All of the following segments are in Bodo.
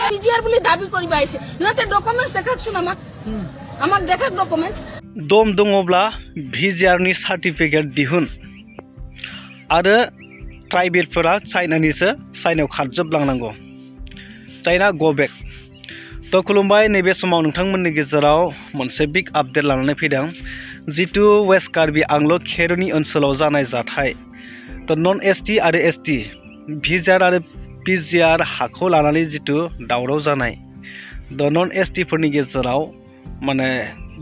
পিজিআর বলে দাবি করিবা আইছে ইহতে ডকুমেন্টস দেখাছুন আমাক দেখাক ডকুমেন্টস दम दङब्ला भिजिआरनि सार्टिफिकेट दिहुन आरो ट्राइबेलफोरा चाइनानिसो चाइनायाव खारजोबलांनांगौ चाइना गो बेक तो खुलुमबाय नैबे समाव नोंथांमोननि गेजेराव मोनसे बिग आपडेट लानानै फैदों जितु वेस्ट कार्बि आंलं खेर'नि ओनसोलाव जानाय जाथाय तो नन एसटि आरो एसटि भिजिआर आरो पिजिआर हाखौ लानानै जितु दावराव जानाय द नन एसटिफोरनि गेजेराव माने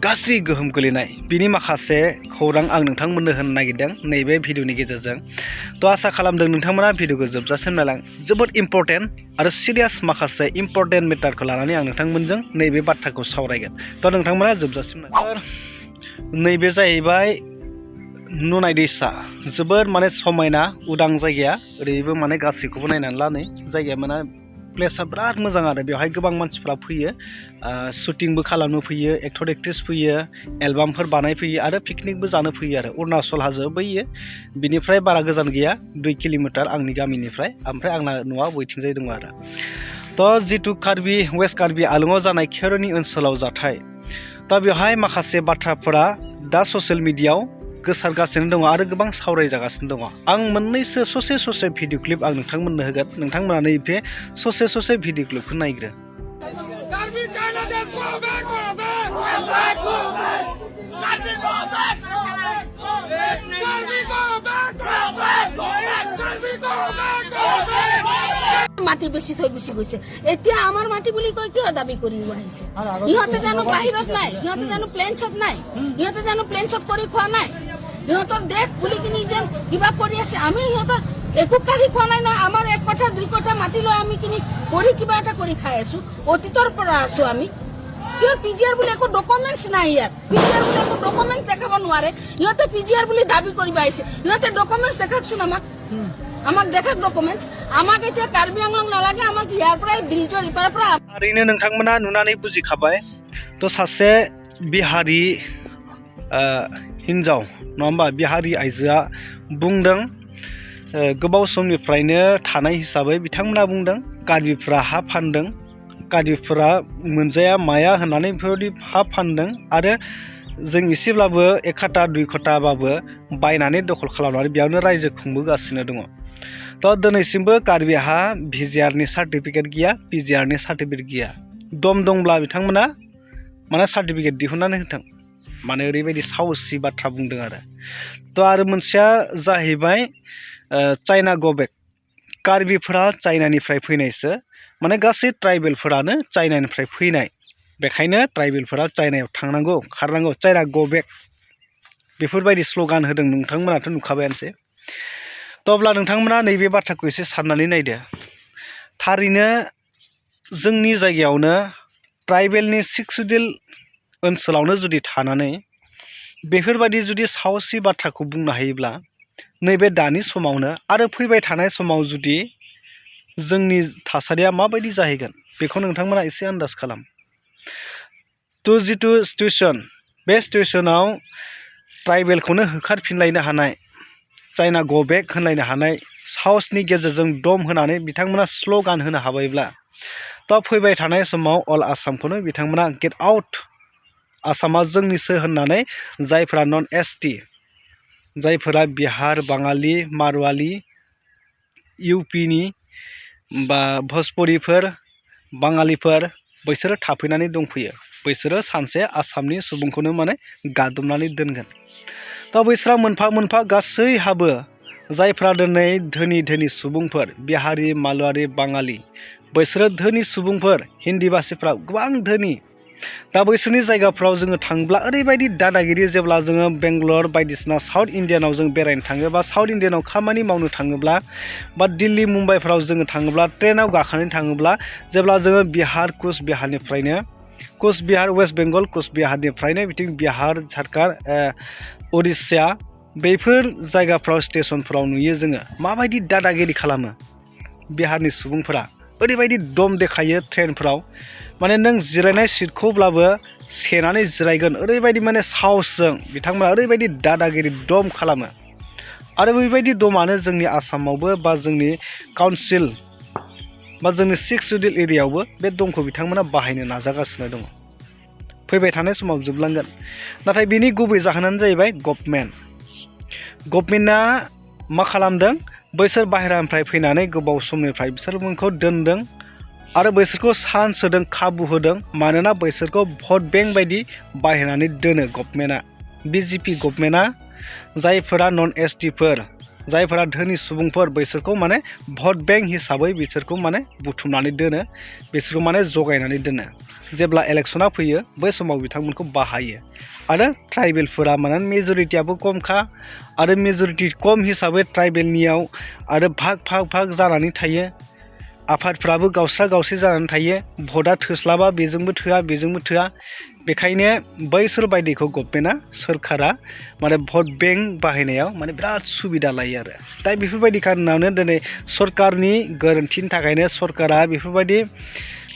गाज्रि गोहोम गोलैनाय बिनि माखासे खौरां आं नोंथांमोननो होनो नागिरदों नैबे भिडिअनि गेजेरजों तो आसा खालामदों नोंथांमोना भिडिअखौ जोबजासिम नायलां जोबोद इम्पर्टेन्ट आरो सिरियास माखासे इम्पर्टेन्ट मेटारखौ लानानै आं नोंथांमोनजों नैबे बाथ्राखौ सावरायगोन तो नोंथांमोना जोबजासिम नाय नैबे जाहैबाय नुनाय दैसा जोबोद माने समायना उदां जायगाया ओरैबो माने गासैखौबो नायनानै ला नै जायगाया माने प्लेसआ बिराद मोजां आरो बेवहाय गोबां मानसिफ्रा फैयो शुटिंबो खालामनो फैयो एक्टर एक्ट्रेस फैयो एलबामफोर बानायफैयो आरो पिकनिकबो जानो फैयो आरो अरुणाचल हाजो बैयो बिनिफ्राय बारा गोजान गैया 2 किल'मिटार आंनि गामिनिफ्राय ओमफ्राय आंना न'आ बैथिंजाय दङ आरो तो जितु कार्बि वेस्ट कार्बि आंलंआव जानाय खेर'नि ओनसोलाव जाथाय दा बेवहाय माखासे बाथ्राफोरा दा ससियेल मिडियायाव गोसारगासिनो दङ आरो गोबां सावरायजागासिनो दङ आं मोननैसो ससे भिडिअ क्लिप आं नोंथांमोननो होगोन नोंथांमोना नैबे ससे भिडिअ क्लिपखौ नायग्रो মাটি বেশি থৈ গুচি গৈছে এতিয়া আমাৰ মাটি বুলি কৈ কিয় দাবী কৰিব আহিছে ইহঁতে জানো বাহিৰত নাই ইহঁতে জানো প্লেনছত নাই ইহঁতে জানো প্লেনছত কৰি খোৱা নাই ইহঁতৰ দেশ বুলি কিনি যেন কিবা কৰি আছে আমি ইহঁতৰ একো কাঢ়ি খোৱা নাই নহয় আমাৰ 1 কঠা 2 কঠা মাটি লৈ আমি কিনি কৰি কিবা এটা কৰি খাই আছো অতীতৰ পৰা আছো আমি কিয় পিজিআৰ বুলি একো ডকুমেন্টছ নাই ইয়াত পিজিআৰ বুলি একো ডকুমেন্টছ দেখাব নোৱাৰে ইহঁতে পিজিআৰ বুলি দাবী কৰিব আহিছে ইহঁতে ডকুমেন্টছ দেখাকচোন আমাক দেখাক ডকুমেন্টছ আমাক এতিয়া কাৰ্বি আংলং নালাগে আমাক ইয়াৰ পৰা ব্ৰিজৰ ইপাৰৰ পৰা ओरैनो नोंथांमोना नुनानै बुजिखाबाय तो सासे बिहारि हिन्जाव नङा होमबा बिहारि आइजोआ बुंदों गोबाव समनिफ्रायनो थानाय हिसाबै बिथांमोना बुंदों कार्बिफ्रा हा फानदों कार्बिफ्रा मोनजाया माया होननानै बेफोरबायदि हा फानदों आरो जों एसेब्लाबो 1 कथा 2 कथाबाबो बायनानै दखल खालामनानै बेयावनो रायजो खुंबोगासिनो दङ तो दिनैसिमबो कार्बिहा भिजिआरनि सार्टिफिकेट गैया पिजिआरनि सार्टिफिकेट गैया दम दंब्ला बिथांमोना माने सार्टिफिकेट दिहुननानै होथों माने ओरैबायदि साहसि बाथ्रा बुंदों आरो तो आरो मोनसेया जाहैबाय चाइना गो बेक कार्बिफोरा चाइनानिफ्राय फैनायसो माने गासै ट्राइबेलफोरानो चाइनानिफ्राय फैनाय बेखायनो ट्राइबेलफोरा चाइनायाव थांनांगौ खारनांगौ चाइना गो बेक बेफोरबायदि स्ल'गान होदों नोंथांमोनाथ' नुखाबायानोसै तो अब्ला नोंथांमोना नैबे बाथ्राखौ एसे साननानै नायदो थारैनो जोंनि जायगायावनो ट्राइबेलनि 6 सिडिउल ओनसोलावनो जुदि थानानै बेफोरबायदि जुदि साहसि बाथ्राखौ बुंनो हायोब्ला नैबे दानि समावनो आरो फैबाय थानाय समाव जुदि जोंनि थासारिया माबायदि जाहैगोन बेखौ नोंथांमोना एसे आन्दाज खालाम तो जितु सिचुएशन बे सिचुएशनाव ट्राइबेलखौनो होखारफिनलायनो हानाय चाइना गो बेक होनलायनो हानाय साहसनि गेजेरजों दम होनानै बिथांमोना स्ल'गान होनो हाबायब्ला तो फैबाय थानाय समाव अल आसामखौनो बिथांमोना गेट आउट आसामा जोंनिसो होननानै जायफोरा नन एसटि जायफोरा बिहार बाङालि मारवाली इउपिनि बा भोजपुरिफोर बाङालिफोर बैसोरो थाफैनानै दंफैयो बैसोरो सानसे आसामनि सुबुंखौनो माने गादबनानै दोनगोन दा बैसोरा मोनफा मोनफा गासैहाबो जायफ्रा दिनै धोनि सुबुंफोर बिहारि मालवारि बाङालि बैसोरो धोनि सुबुंफोर हिन्दी भाषिफ्रा गोबां धोनि दा बैसोरनि जायगाफ्राव जोङो थांब्ला ओरैबायदि दादागिरि जेब्ला जोङो बेंगलर बायदिसिना साउथ इण्डियानाव जों बेरायनो थाङो बा साउथ इण्डियानाव खामानि मावनो थाङोब्ला बा दिल्ली मुम्बाइफ्राव जोङो थाङोब्ला ट्रेनाव गाखोनानै थाङोब्ला जेब्ला जोङो बिहार कुचबिहारनिफ्रायनो कुचबिहार वेस्ट बेंगल कुचबिहारनिफ्रायनो बिथिं बिहार झारखन्ड उड़िष्या बेफोर जायगाफ्राव स्टेशनफ्राव नुयो जोङो माबायदि दादागिरि खालामो बिहारनि सुबुंफोरा ओरैबायदि दम देखायो ट्रेनफ्राव माने नों जिरायनाय सिटखौब्लाबो सेनानै जिरायगोन ओरैबायदि माने साहसजों बिथांमोना ओरैबायदि दादागिरि दम खालामो आरो बेबायदि दमानो जोंनि आसामावबो बा जोंनि काउन्सिल बा जोंनि 6 सिडिउल एरियायावबो बे दमखौ बिथांमोना बाहायनो नाजागासिनो दङ। फैबाय थानाय समाव जोबलांगोन। नाथाय बिनि गुबै जाहोनानो जाहैबाय गभर्नमेन्टआ मा खालामदों बैसोर बाहेरानिफ्राय फैनानै गोबाव समनिफ्राय बिसोरखौ दोनदों आरो बैसोरखौ चान्स होदों, खाबु होदों। मानोना बैसोरखौ भट बेंक बायदि बाहायनानै दोनो गभर्नमेन्टआ। BJP गभर्नमेन्टआ जायफोरा नन STफोर, जायफोरा धोनि सुबुंफोर, बैसोरखौ माने भट बेंक हिसाबै बिसोरखौ माने बुथुमनानै दोनो, बिसोरखौ माने जगायनानै दोनो। जेब्ला इलेक्शना फैयो बै समाव बिथांमोनखौ बाहायो। आरो ट्राइबेलफोरा माने मेजरिटियाबो खमखा आरो मेजरिटि खम हिसाबै ट्राइबेलनियाव आरो भाग जानानै थायो। आफादफ्राबो गावस्रा गावस्रि जानानै थायो। भटआ थोस्लाबा, बेजोंबो थोआ बेजोंबो थोआ। बेखायनो बैसोर बायदिखौ गभर्नमेन्टआ, सोरखारा माने भट बेंक बाहायनायाव माने बिराद सुबिदा लायो आरो। दा बेफोरबायदि खारनावनो दिनै सरकारनि गोरोन्थिनि थाखायनो, सरकारा बेफोरबायदि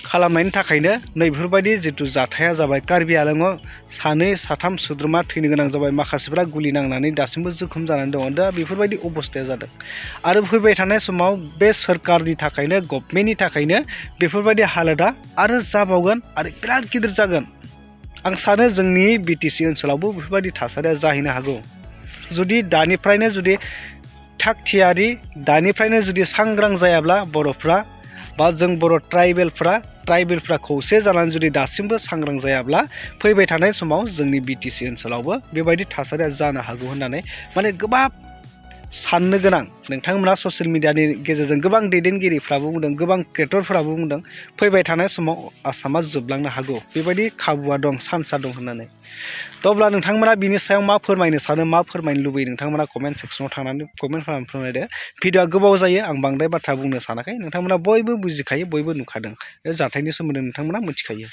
खालामनायनि थाखायनो नैबेफोरबायदि जिथु जाथाया जाबाय। कार्बि आंलंआव 2, 3 सोद्रोमा थैनो गोनां जाबाय। माखासेफ्रा गुलि नांनानै दासिमबो जोखोम जानानै दङ। दा बेफोरबायदि अबस्थाया जादों। आरो फैबाय थानाय समाव बे सोरखारनि थाखायनो, गभर्नमेन्टनि थाखायनो बेफोरबायदि हालोदा आरो जाबावगोन आरो बिराद गिदिर जागोन। आं सानो जोंनि BTC ओनसोलावबो बेफोरबायदि थासारिया जाहैनो हागौ। जुदि दानिफ्रायनो जुदि थाग थियारि, दानिफ्रायनो जुदि सांग्रां जायाब्ला बर'फ्रा बा जों बर' ट्राइबेलफ्रा खौसे जानानै जुदि दासिमबो सांग्रां जायाब्ला फैबाय थानाय समाव जोंनि BTC ओनसोलावबो बेबायदि थासारिया जानो हागौ होननानै माने गोबां साननो गोनां। नोंथांमोना ससियेल मिडियानि गेजेरजों गोबां दैदेनगिरिफ्राबो बुंदों, गोबां क्रिएटरफोराबो बुंदों फैबाय थानाय समाव आसामा जोबलांनो हागौ, बेबायदि खाबुआ दं, चान्सआ दं होननानै। थ' अब्ला नोंथांमोना बिनि सायाव मा फोरमायनो सानो, मा फोरमायनो लुबैयो, नोंथांमोना कमेन्ट सेक्सनाव थांनानै कमेन्ट खालामनानै फोरमायदो। भिडिअआ गोबाव जायो, आं बांद्राय बाथ्रा बुंनो सानाखै। नोंथांमोना बयबो बुजिखायो, बयबो नुखादों। बे जाथायनि सोमोन्दै नोंथांमोना मिथिखायो।